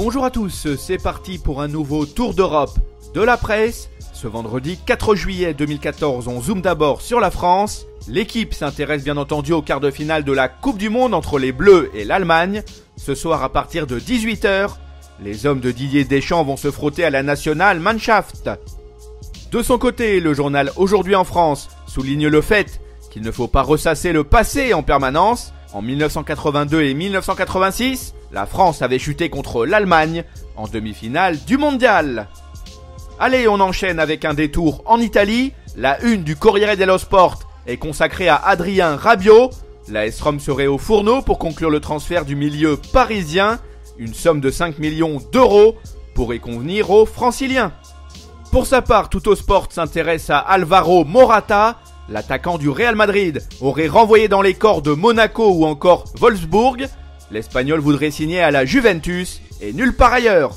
Bonjour à tous, c'est parti pour un nouveau tour d'Europe de la presse. Ce vendredi 4 juillet 2014, on zoome d'abord sur la France. L'équipe s'intéresse bien entendu au quart de finale de la Coupe du Monde entre les Bleus et l'Allemagne. Ce soir à partir de 18 h, les hommes de Didier Deschamps vont se frotter à la Nationalmannschaft. De son côté, le journal Aujourd'hui en France souligne le fait qu'il ne faut pas ressasser le passé en permanence. En 1982 et 1986, la France avait chuté contre l'Allemagne en demi-finale du mondial. Allez, on enchaîne avec un détour en Italie. La une du Corriere dello Sport est consacrée à Adrien Rabiot. L'AS Rome serait au fourneau pour conclure le transfert du milieu parisien. Une somme de 5 millions d'euros pourrait convenir aux Franciliens. Pour sa part, Tuttosport s'intéresse à Alvaro Morata. L'attaquant du Real Madrid aurait renvoyé dans les corps de Monaco ou encore Wolfsburg. L'Espagnol voudrait signer à la Juventus et nulle part ailleurs.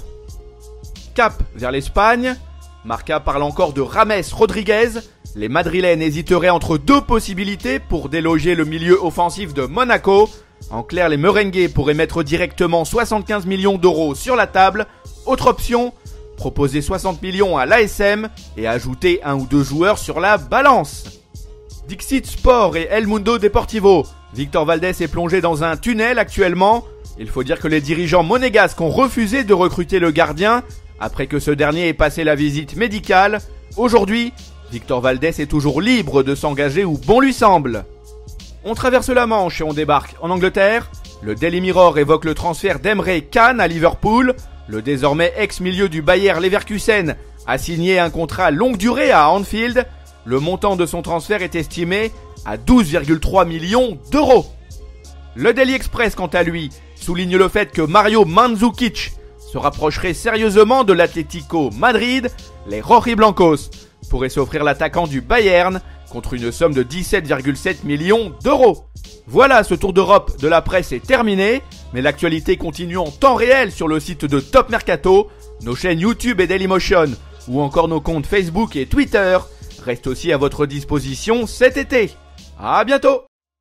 Cap vers l'Espagne. Marca parle encore de James Rodriguez. Les Madrilènes hésiteraient entre deux possibilités pour déloger le milieu offensif de Monaco. En clair, les merengues pourraient mettre directement 75 millions d'euros sur la table. Autre option, proposer 60 millions à l'ASM et ajouter un ou deux joueurs sur la balance. Dixit Sport et El Mundo Deportivo. Victor Valdés est plongé dans un tunnel actuellement. Il faut dire que les dirigeants monégasques ont refusé de recruter le gardien après que ce dernier ait passé la visite médicale. Aujourd'hui, Victor Valdés est toujours libre de s'engager où bon lui semble. On traverse la Manche et on débarque en Angleterre. Le Daily Mirror évoque le transfert d'Emre Can à Liverpool. Le désormais ex-milieu du Bayer Leverkusen a signé un contrat longue durée à Anfield. Le montant de son transfert est estimé à 12,3 millions d'euros. Le Daily Express, quant à lui, souligne le fait que Mario Mandzukic se rapprocherait sérieusement de l'Atlético Madrid. Les Rojiblancos pourraient s'offrir l'attaquant du Bayern contre une somme de 17,7 millions d'euros. Voilà, ce tour d'Europe de la presse est terminé, mais l'actualité continue en temps réel sur le site de Top Mercato, nos chaînes YouTube et Dailymotion, ou encore nos comptes Facebook et Twitter restent aussi à votre disposition cet été. À bientôt!